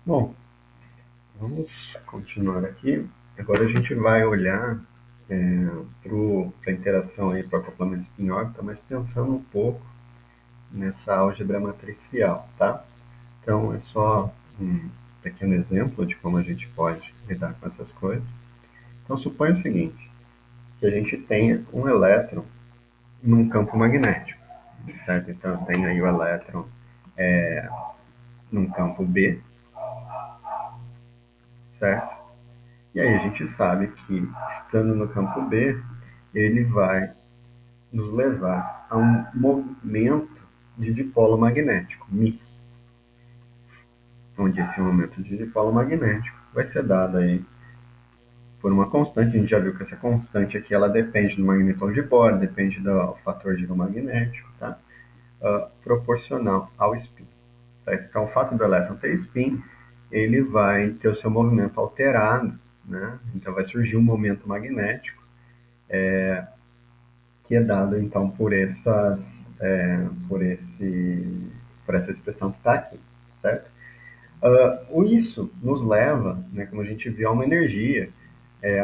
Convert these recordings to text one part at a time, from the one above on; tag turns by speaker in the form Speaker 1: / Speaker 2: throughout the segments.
Speaker 1: Bom, vamos continuar aqui. Agora a gente vai olhar para a interação aí para acoplamento spin-órbita, mas pensando um pouco nessa álgebra matricial, tá? Então é só um pequeno exemplo de como a gente pode lidar com essas coisas. Então suponha o seguinte, que a gente tenha um elétron num campo magnético, certo? Então tem aí o elétron num campo B, certo? E aí a gente sabe que, estando no campo B, ele vai nos levar a um momento de dipolo magnético, μ, onde esse momento de dipolo magnético vai ser dado aí por uma constante. A gente já viu que essa constante aqui ela depende do magnetron de Bohr, depende do fator giromagnético, tá? Proporcional ao spin, certo? Então, o fato do elétron ter spin, ele vai ter o seu movimento alterado, né? Então, vai surgir um momento magnético que é dado então por essa expressão que está aqui, certo? Isso nos leva, né, como a gente viu, a uma energia,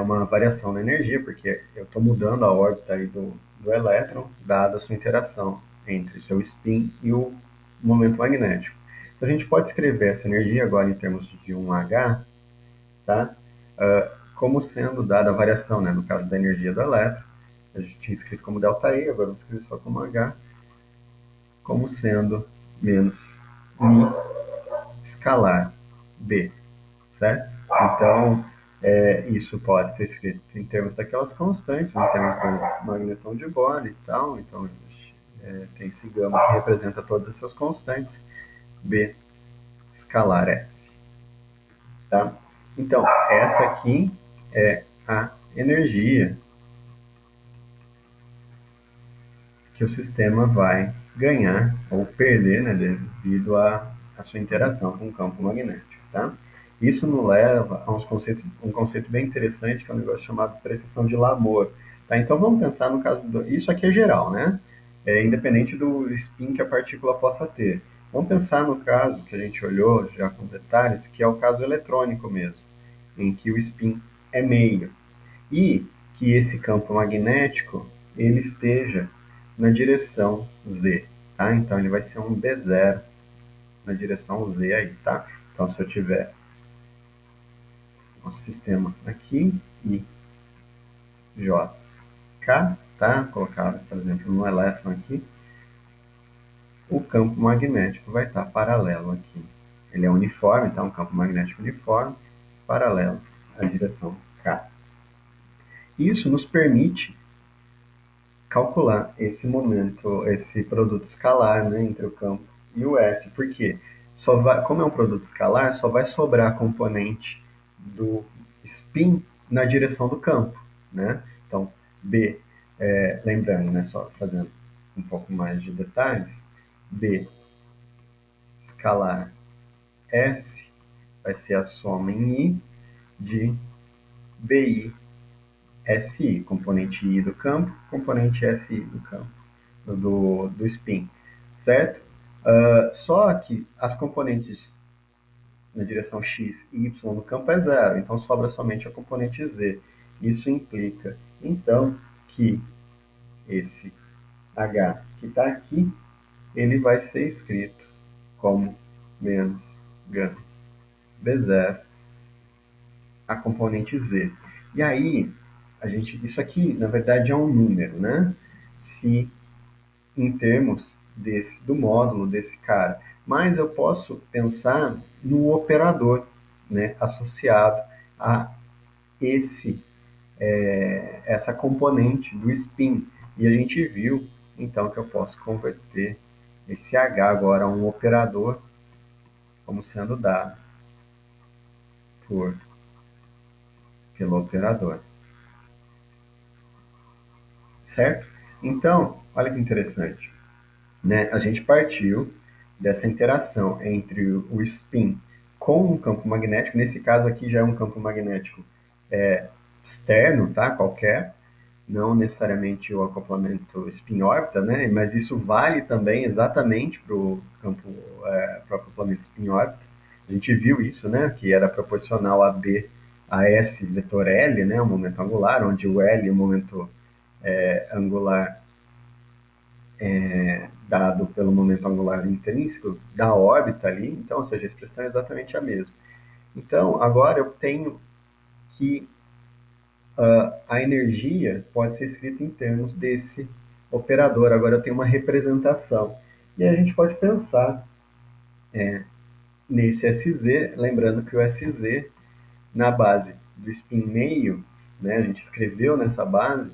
Speaker 1: uma variação na energia, porque eu estou mudando a órbita aí do elétron, dada a sua interação entre seu spin e o momento magnético. Então, a gente pode escrever essa energia agora em termos de um H, tá? Como sendo dada a variação, né, no caso da energia do elétron, a gente tinha escrito como ΔI, agora vamos escrever só como H, como sendo menos μ escalar B, certo? Então, isso pode ser escrito em termos daquelas constantes, em termos do magnetron de Bohr e tal. Então, tem esse gama que representa todas essas constantes, B escalar S, tá? Então, essa aqui é a energia que o sistema vai ganhar ou perder, né, devido à sua interação com o campo magnético, tá? Isso nos leva a um conceito bem interessante, que é um negócio chamado precessão de Larmor, tá? Então vamos pensar no caso isso aqui é geral, né? Independente do spin que a partícula possa ter. Vamos pensar no caso que a gente olhou já com detalhes, que é o caso eletrônico mesmo, em que o spin é meio e que esse campo magnético ele esteja na direção Z, tá? Então ele vai ser um B0 na direção Z aí, tá? Então se eu tiver nosso sistema aqui e J, K, tá? Colocado, por exemplo, no elétron aqui, o campo magnético vai estar paralelo aqui. Ele é uniforme, então um campo magnético uniforme, paralelo à direção K. Isso nos permite calcular esse momento, esse produto escalar, né, entre o campo e o S, porque como é um produto escalar, só vai sobrar a componente do spin na direção do campo, né? Então, B, lembrando, né, só fazendo um pouco mais de detalhes, B escalar S vai ser a soma em I de BI SI, componente I do campo, componente SI do campo, do spin, certo? Só que as componentes na direção x e y no campo é zero, então sobra somente a componente z. Isso implica, então, que esse h que está aqui, ele vai ser escrito como menos γ b0 a componente z. E aí, isso aqui, na verdade, é um número, né? Se em termos do módulo desse cara. Mas eu posso pensar no operador, né, associado a esse essa componente do spin. E a gente viu então que eu posso converter esse H agora a um operador como sendo dado por pelo operador, certo? Então, olha que interessante, né? A gente partiu dessa interação entre o spin com um campo magnético. Nesse caso aqui já é um campo magnético externo, tá? Qualquer, não necessariamente o acoplamento spin-órbita, né? Mas isso vale também exatamente para o campo, para o acoplamento spin-órbita, A gente viu isso, né, que era proporcional a B a S vetor L, né, o momento angular, onde o L é o momento angular dado pelo momento angular intrínseco da órbita ali, então, ou seja, a expressão é exatamente a mesma. Então, agora eu tenho que a energia pode ser escrita em termos desse operador, agora eu tenho uma representação. E a gente pode pensar nesse SZ, lembrando que o SZ, na base do spin meio, né, a gente escreveu nessa base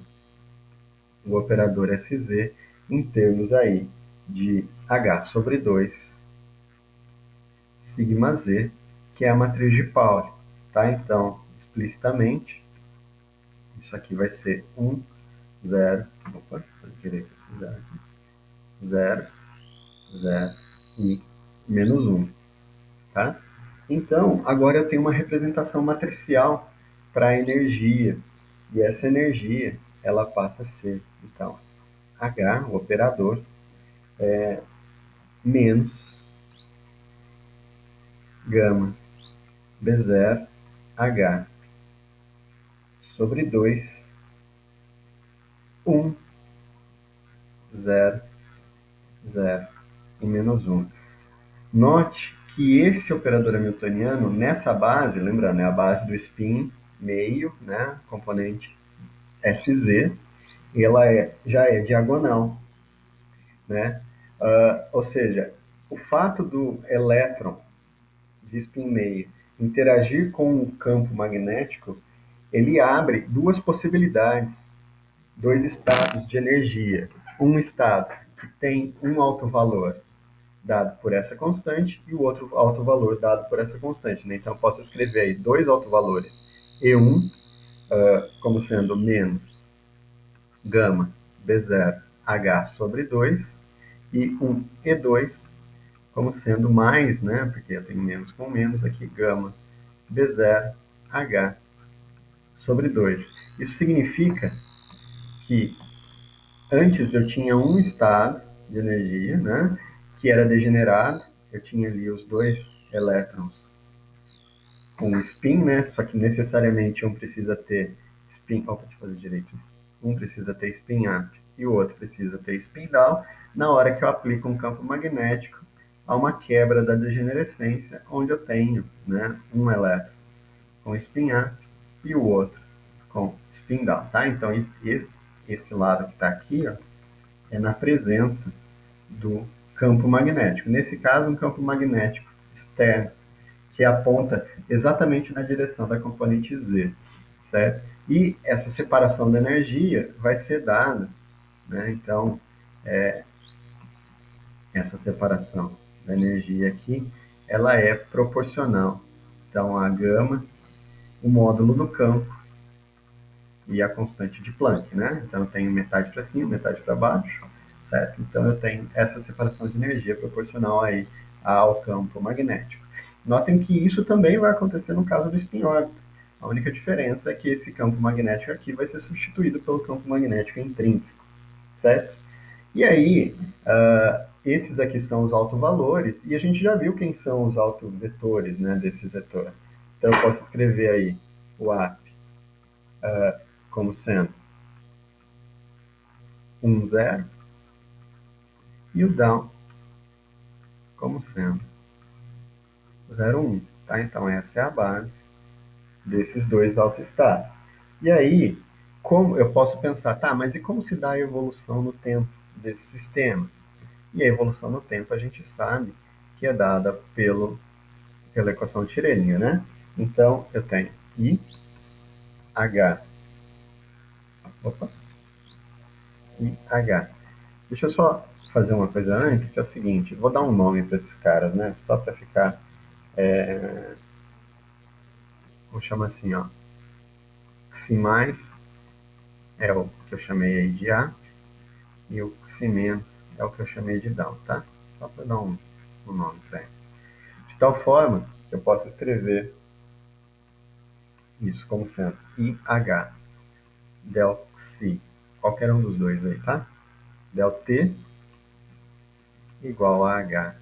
Speaker 1: o operador SZ em termos aí de H sobre 2 sigma z, que é a matriz de Pauli. Tá? Então, explicitamente, isso aqui vai ser 1, 0, opa, direito esse 0 aqui, 0, 0 e menos 1. Tá? Então, agora eu tenho uma representação matricial para a energia. E essa energia, ela passa a ser, então, H, o operador, menos gama B0 H sobre 2, 1, 0, 0 e menos 1. Note que esse operador hamiltoniano, nessa base, lembrando, é a base do spin meio, né, componente SZ, ela já é diagonal, né? Ou seja, o fato do elétron de spin meio interagir com o campo magnético, ele abre duas possibilidades, dois estados de energia. Um estado que tem um alto valor dado por essa constante e o outro alto valor dado por essa constante. Né? Então, eu posso escrever aí dois autovalores, E1 como sendo menos gama B0 H sobre 2 e um E2 como sendo mais, né, porque eu tenho menos com menos aqui, gama B0 H sobre 2. Isso significa que antes eu tinha um estado de energia, né, que era degenerado, eu tinha ali os dois elétrons com spin, né, só que necessariamente um precisa ter spin, opa, deixa eu fazer direito isso, um precisa ter spin up e o outro precisa ter spin down, na hora que eu aplico um campo magnético a uma quebra da degenerescência, onde eu tenho, né, um elétron com spin up e o outro com spin down, tá? Então, esse lado que está aqui, ó, é na presença do campo magnético. Nesse caso, um campo magnético externo, que aponta exatamente na direção da componente Z, certo? E essa separação da energia vai ser dada, né? Então, essa separação da energia aqui, ela é proporcional. Então, a gama, o módulo do campo e a constante de Planck, né? Então, eu tenho metade para cima, metade para baixo, certo? Então, eu tenho essa separação de energia proporcional aí ao campo magnético. Notem que isso também vai acontecer no caso do spin-órbita. A única diferença é que esse campo magnético aqui vai ser substituído pelo campo magnético intrínseco, certo? E aí, esses aqui são os autovalores, e a gente já viu quem são os autovetores, né, desse vetor. Então, eu posso escrever aí o up como sendo 1, 0, e o down como sendo 0, 1. Tá? Então, essa é a base desses dois autoestados. E aí, como eu posso pensar, tá, mas e como se dá a evolução no tempo desse sistema? E a evolução no tempo a gente sabe que é dada pela equação de Schrödinger, né? Então, eu tenho I, H, opa, I, H. Deixa eu só fazer uma coisa antes, que é o seguinte, vou dar um nome para esses caras, né? Só para ficar, vou chamar assim, ó, Xi mais é o que eu chamei aí de A, e o Xi menos é o que eu chamei de Down, tá? Só para dar um nome para ele. De tal forma que eu posso escrever isso como sendo IH del Xi, qualquer um dos dois aí, tá? Del T igual a H,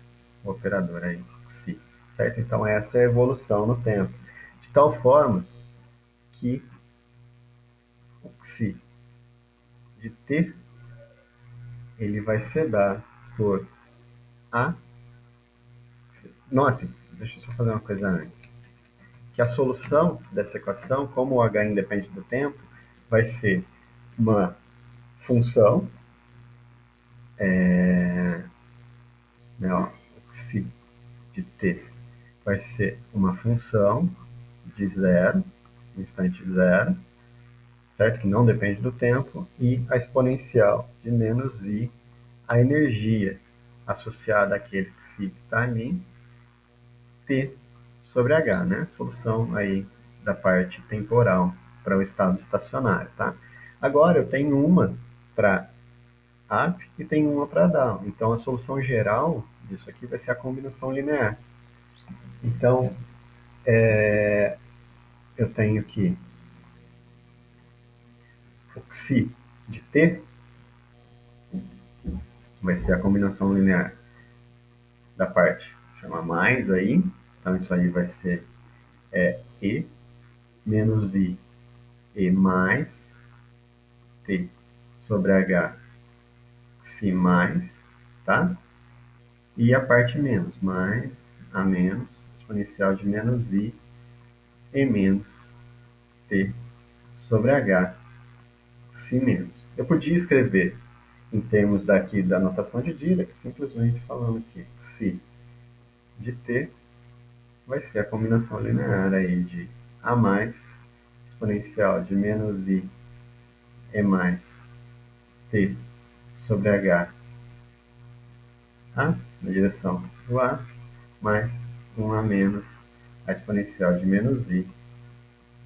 Speaker 1: o operador aí, Xi. certo? Então essa é a evolução no tempo. De tal forma que o Xi de T ele vai ser dado por A. Notem, deixa eu só fazer uma coisa antes. Que a solução dessa equação, como o h independe do tempo, vai ser uma função, né, ó, xi de t vai ser uma função de zero, instante zero, certo? Que não depende do tempo, e a exponencial de menos i, a energia associada àquele xi que está ali, t sobre h, né? Solução aí da parte temporal para o estado estacionário, tá? Agora eu tenho uma para up e tenho uma para down. Então a solução geral disso aqui vai ser a combinação linear. Então eu tenho aqui o xi de t vai ser a combinação linear da parte chama mais aí. Então isso aí vai ser e menos e mais t sobre h xi mais, tá? E a parte menos, mais a menos, exponencial de menos i e menos t sobre h si menos. Eu podia escrever em termos daqui da notação de Dirac, simplesmente falando que si de t vai ser a combinação linear aí de a mais exponencial de menos i e mais t sobre h, tá? Na direção do a, mais 1 a menos a exponencial de menos i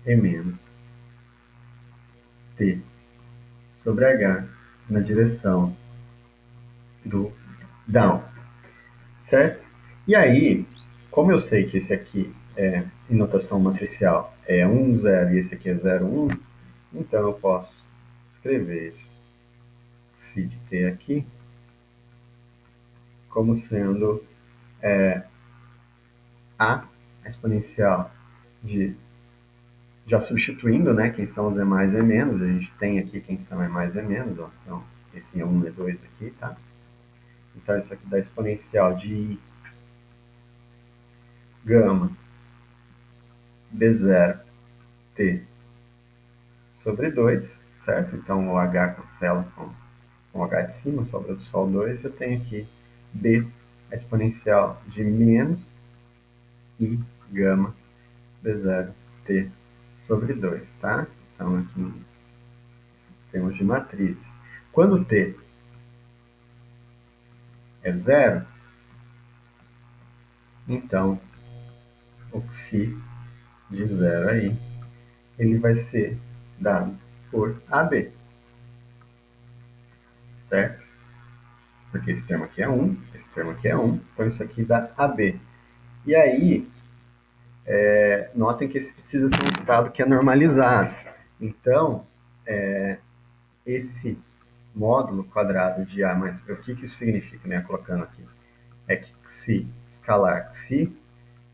Speaker 1: e menos t sobre h na direção do down, certo? E aí, como eu sei que esse aqui é em notação matricial é 1, 0 e esse aqui é 0, 1, então eu posso escrever esse si de t aqui como sendo a exponencial de, já substituindo, né, quem são os e mais e menos, a gente tem aqui quem são e mais e menos, ó, são esse é 1 e 2 aqui, tá? Então isso aqui dá exponencial de I gama B0 T sobre 2, certo? Então o H cancela com o H de cima, sobra só o 2. Eu tenho aqui B, a exponencial de menos I gama B0 T sobre 2, tá? Então aqui em termos de matrizes. Quando T é zero, então o Xi de zero aí, ele vai ser dado por AB, certo? Porque esse termo aqui é 1, esse termo aqui é 1, então isso aqui dá AB. E aí, notem que esse precisa ser um estado que é normalizado. Então, esse módulo quadrado de A mais B, o que isso significa, né? Colocando aqui, é que xi, escalar xi,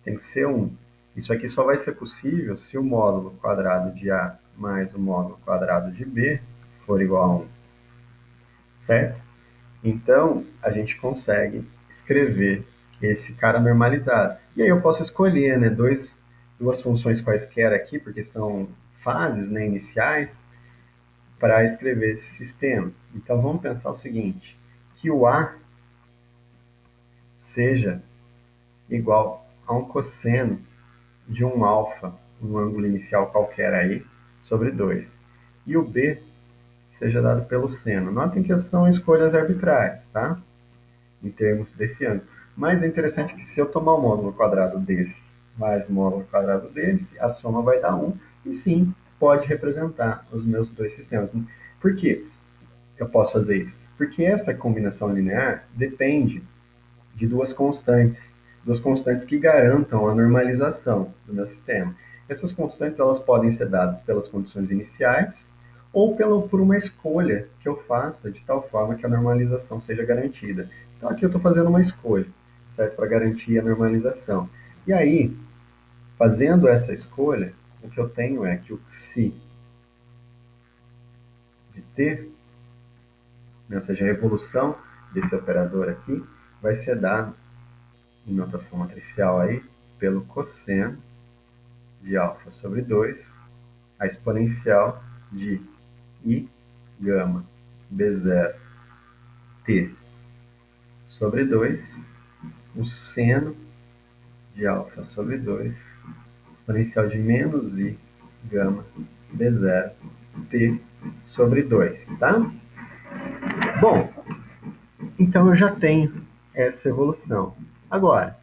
Speaker 1: tem que ser 1. Isso aqui só vai ser possível se o módulo quadrado de A mais o módulo quadrado de B for igual a 1, certo? Então, a gente consegue escrever esse cara normalizado. E aí eu posso escolher, né, duas funções quaisquer aqui, porque são fases, né, iniciais, para escrever esse sistema. Então, vamos pensar o seguinte, que o A seja igual a um cosseno de um alfa, um ângulo inicial qualquer aí, sobre 2. E o B seja dado pelo seno. Notem que são escolhas arbitrárias, tá? Em termos desse ângulo. Mas é interessante que se eu tomar o módulo quadrado desse mais o módulo quadrado desse, a soma vai dar 1, e sim, pode representar os meus dois sistemas. Por quê eu posso fazer isso? Porque essa combinação linear depende de duas constantes que garantam a normalização do meu sistema. Essas constantes elas podem ser dadas pelas condições iniciais ou por uma escolha que eu faça de tal forma que a normalização seja garantida. Então aqui eu estou fazendo uma escolha, certo? Para garantir a normalização. E aí, fazendo essa escolha, o que eu tenho é que o psi de t, né, ou seja, a evolução desse operador aqui, vai ser dado em notação matricial aí pelo cosseno de alfa sobre 2, a exponencial de I gama B0 T sobre 2, o seno de alfa sobre 2, exponencial de menos I gama B0 T sobre 2, tá? Bom, então eu já tenho essa evolução. Agora,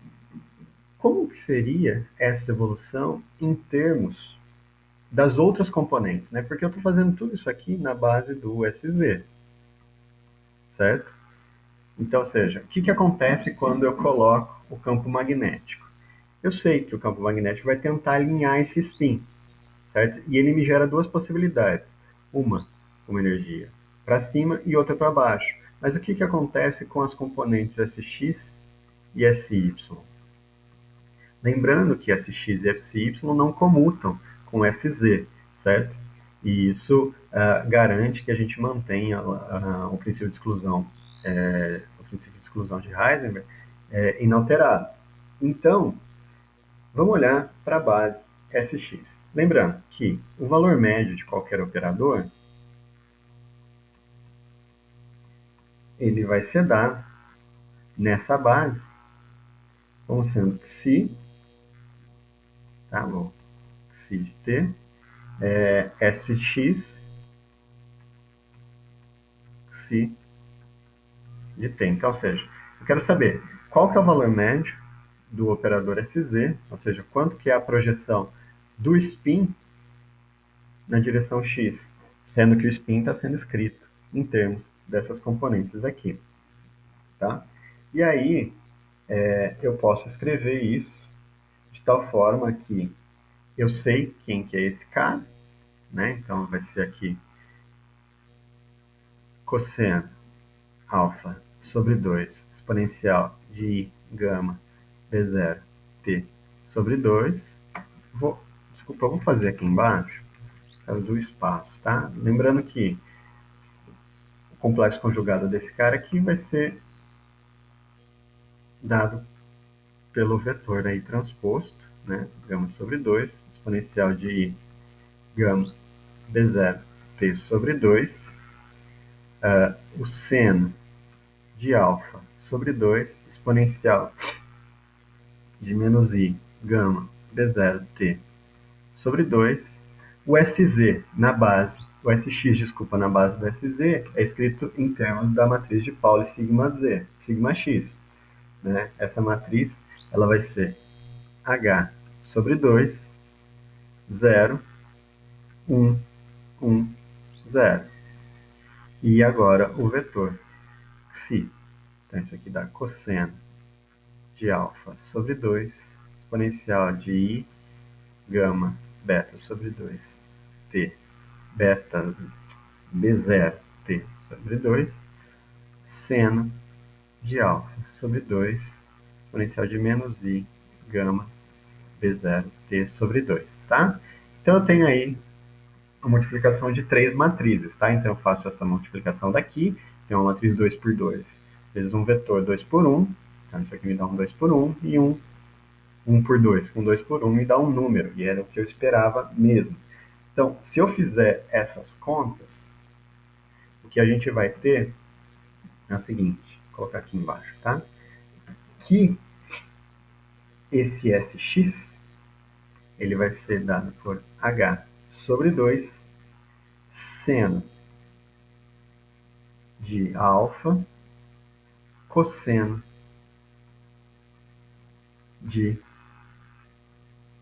Speaker 1: como que seria essa evolução em termos das outras componentes, né? Porque eu estou fazendo tudo isso aqui na base do SZ, certo? Então, ou seja, o que, que acontece quando eu coloco o campo magnético? Eu sei que o campo magnético vai tentar alinhar esse spin, certo? E ele me gera duas possibilidades. Uma energia para cima e outra para baixo. Mas o que, que acontece com as componentes SX e SY? Lembrando que SX e FCY não comutam com SZ, certo? E isso garante que a gente mantenha o princípio de exclusão, o princípio de exclusão de Heisenberg inalterado. Então, vamos olhar para a base SX. Lembrando que o valor médio de qualquer operador ele vai ser dado nessa base como sendo psi, tá bom? Psi de t, SX, psi de t. Então, ou seja, eu quero saber qual que é o valor médio do operador SZ, ou seja, quanto que é a projeção do spin na direção x, sendo que o spin está sendo escrito em termos dessas componentes aqui, tá? E aí, eu posso escrever isso de tal forma que eu sei quem que é esse cara, né? Então vai ser aqui cosseno alfa sobre 2 exponencial de I gama B0 T sobre 2. Desculpa, eu vou fazer aqui embaixo do espaço, tá? Lembrando que o complexo conjugado desse cara aqui vai ser dado pelo vetor aí transposto, né? Gama sobre 2 exponencial de I gama B0 T sobre 2. O seno de alfa sobre 2 exponencial de menos I gama B0 T sobre 2. O SZ na base, o SX, desculpa, na base do SZ é escrito em termos da matriz de Pauli sigma Z, sigma X. Né? Essa matriz ela vai ser H sobre 2, 0, 1, 1, 0. E agora o vetor Xi. Então isso aqui dá cosseno de alfa sobre 2, exponencial de I gama beta sobre 2, T beta B0 T sobre 2, seno de alfa sobre 2, exponencial de menos I gama B0 T sobre 2, tá? Então eu tenho aí a multiplicação de três matrizes, tá? Então eu faço essa multiplicação daqui, tem uma matriz 2 por 2, vezes um vetor 2 por 1, então isso aqui me dá um 2 por 1, e um por 2, com 2 por 1 me dá um número, e era o que eu esperava mesmo. Então, se eu fizer essas contas, o que a gente vai ter é o seguinte, vou colocar aqui embaixo, tá? Que esse SX, ele vai ser dado por H sobre 2, seno de alfa, cosseno de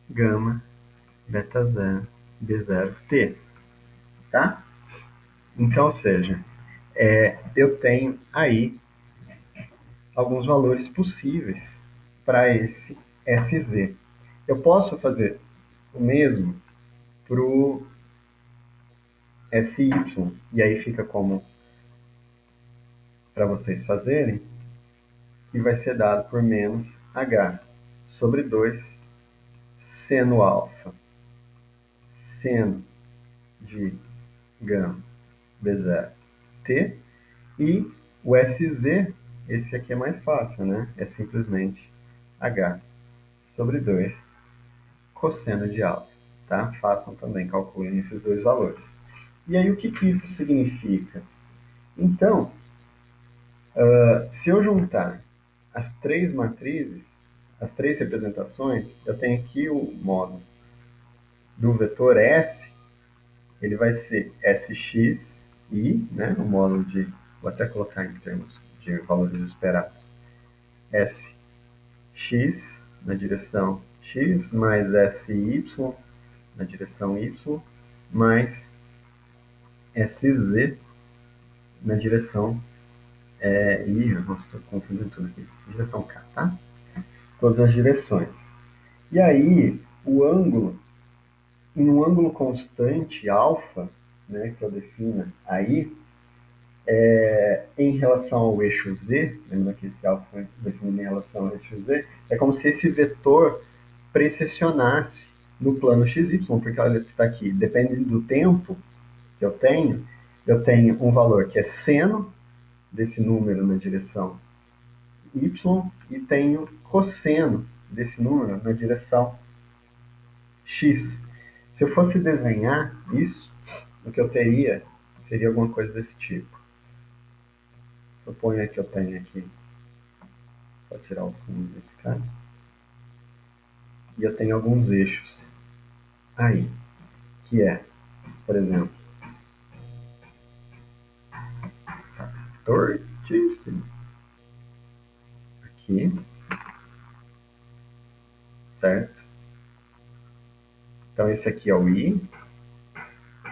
Speaker 1: gama beta 0 B0 T, tá? Então, ou seja, eu tenho aí alguns valores possíveis para esse SZ. Eu posso fazer o mesmo para o SY, e aí fica como para vocês fazerem, que vai ser dado por menos H. sobre 2 seno alfa, seno de gama B0 T, e o SZ, esse aqui é mais fácil, né? É simplesmente H sobre 2 cosseno de alfa, tá? Façam também, calculem esses dois valores. E aí, o que isso significa? Então, se eu juntar as três matrizes, as três representações, eu tenho aqui o módulo do vetor S, ele vai ser Sx, I, né? O módulo de, vou até colocar em termos de valores esperados, Sx na direção x, mais Sy na direção y, mais Sz na direção nossa, estou confundindo tudo aqui. Direção K, tá? Todas as direções. E aí, o ângulo, em um ângulo constante, alfa, né, que eu defino aí, em relação ao eixo z, lembra que esse alfa foi definido em relação ao eixo z, é como se esse vetor precessionasse no plano xy, porque olha que está aqui, dependendo do tempo que eu tenho um valor que é seno desse número na direção y e tenho cosseno desse número na direção x. Se eu fosse desenhar isso, o que eu teria seria alguma coisa desse tipo. Suponha que eu tenha aqui, só tirar o fundo desse cara, e eu tenho alguns eixos aí, que é, por exemplo, tá tortíssimo aqui, certo? Então esse aqui é o I,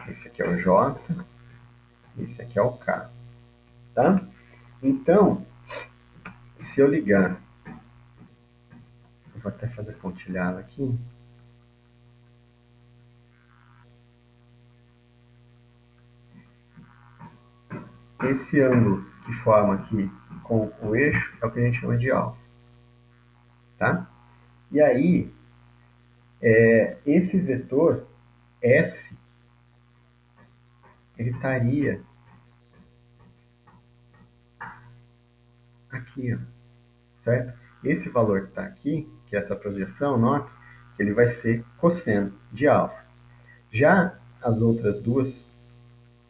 Speaker 1: esse aqui é o J, esse aqui é o K, tá? Então, se eu ligar, eu vou até fazer pontilhado aqui, esse ângulo que forma aqui com o eixo é o que a gente chama de alfa, tá? E aí, esse vetor S, ele estaria aqui, ó, certo? Esse valor que está aqui, que é essa projeção, nota que ele vai ser cosseno de alfa. Já as outras duas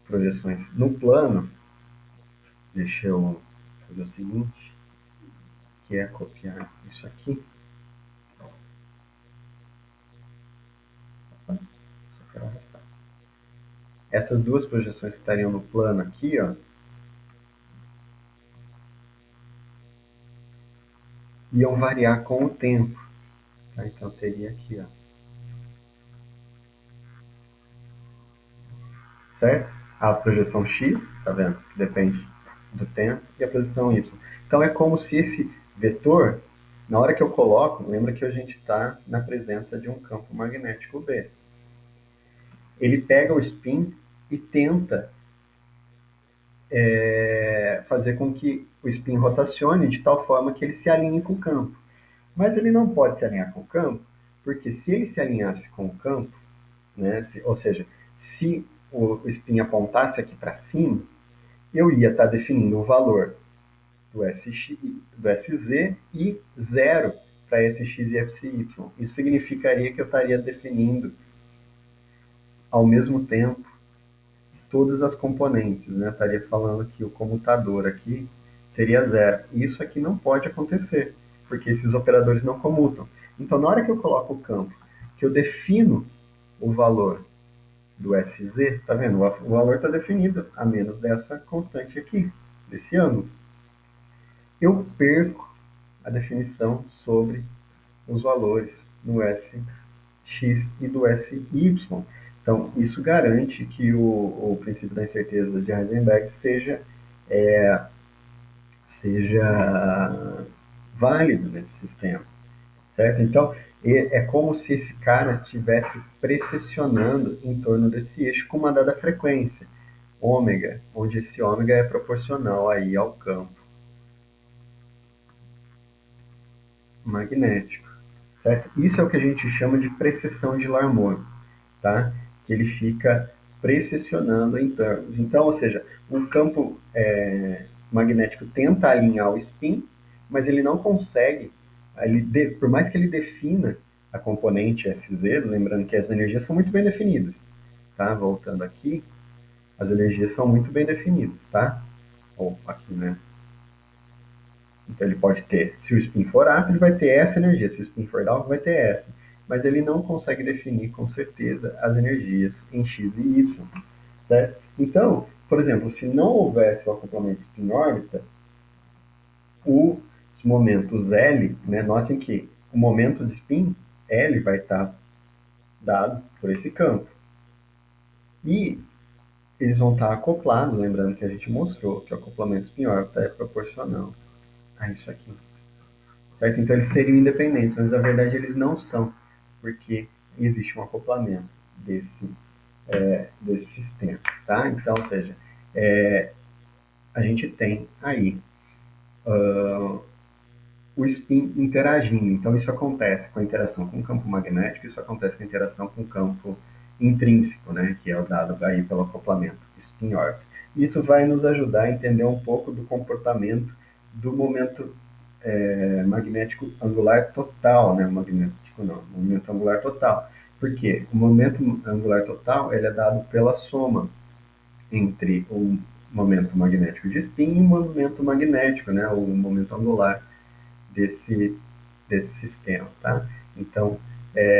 Speaker 1: projeções no plano, deixa eu fazer o seguinte, que é copiar isso aqui. Só quero arrastar. Essas duas projeções que estariam no plano aqui, ó, iam variar com o tempo. Tá? Então, eu teria aqui, ó, certo? A projeção x, tá vendo? Que depende do tempo, e a projeção y. Então, é como se esse vetor, na hora que eu coloco, lembra que a gente está na presença de um campo magnético B. Ele pega o spin e tenta fazer com que o spin rotacione de tal forma que ele se alinhe com o campo. Mas ele não pode se alinhar com o campo, porque se ele se alinhasse com o campo, né, ou seja, se o spin apontasse aqui para cima, eu ia estar definindo o valor do, SX, do SZ e zero para SX e FCY. Isso significaria que eu estaria definindo ao mesmo tempo todas as componentes, né? Eu estaria falando que o comutador aqui seria zero. Isso aqui não pode acontecer, porque esses operadores não comutam. Então, na hora que eu coloco o campo, que eu defino o valor do SZ, tá vendo? O valor está definido, a menos dessa constante aqui, desse ângulo. Eu perco a definição sobre os valores do Sx e do Sy. Então, isso garante que o princípio da incerteza de Heisenberg seja válido nesse sistema, certo? Então, é como se esse cara estivesse precessionando em torno desse eixo com uma dada frequência, ômega, onde esse ômega é proporcional aí ao campo magnético. certo? Isso é o que a gente chama de precessão de Larmor, tá? Que ele fica precessionando em termos. Então, ou seja, um campo magnético tenta alinhar o spin, mas ele não consegue, por mais que ele defina a componente SZ, lembrando que as energias são muito bem definidas, tá? Voltando aqui, as energias são muito bem definidas, tá? Ou aqui, né? Então ele pode ter, se o spin for up, ele vai ter essa energia, se o spin for down, vai ter essa. Mas ele não consegue definir com certeza as energias em x e y, certo? Então, por exemplo, se não houvesse o acoplamento spin-órbita, os momentos L, né, notem que o momento de spin, L vai estar dado por esse campo. E eles vão estar acoplados, lembrando que a gente mostrou que o acoplamento spin-órbita é proporcional a isso aqui. Certo? Então eles seriam independentes, mas na verdade eles não são, porque existe um acoplamento desse sistema, tá? Então, ou seja, a gente tem aí o spin interagindo. Então isso acontece com a interação com o campo magnético, isso acontece com a interação com o campo intrínseco, né, que é o dado aí pelo acoplamento spin-orbit. Isso vai nos ajudar a entender um pouco do comportamento do momento magnético angular total, né? Magnético não, momento angular total. Por quê? O momento angular total ele é dado pela soma entre o momento magnético de spin e o momento magnético, né? O momento angular desse, desse sistema, tá? Então,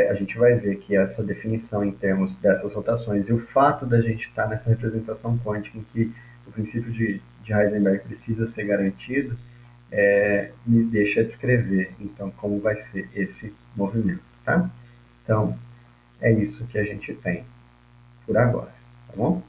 Speaker 1: a gente vai ver que essa definição em termos dessas rotações e o fato da gente estar nessa representação quântica em que o princípio de Heisenberg precisa ser garantido, me deixa descrever, então, como vai ser esse movimento, tá? Então, é isso que a gente tem por agora, tá bom?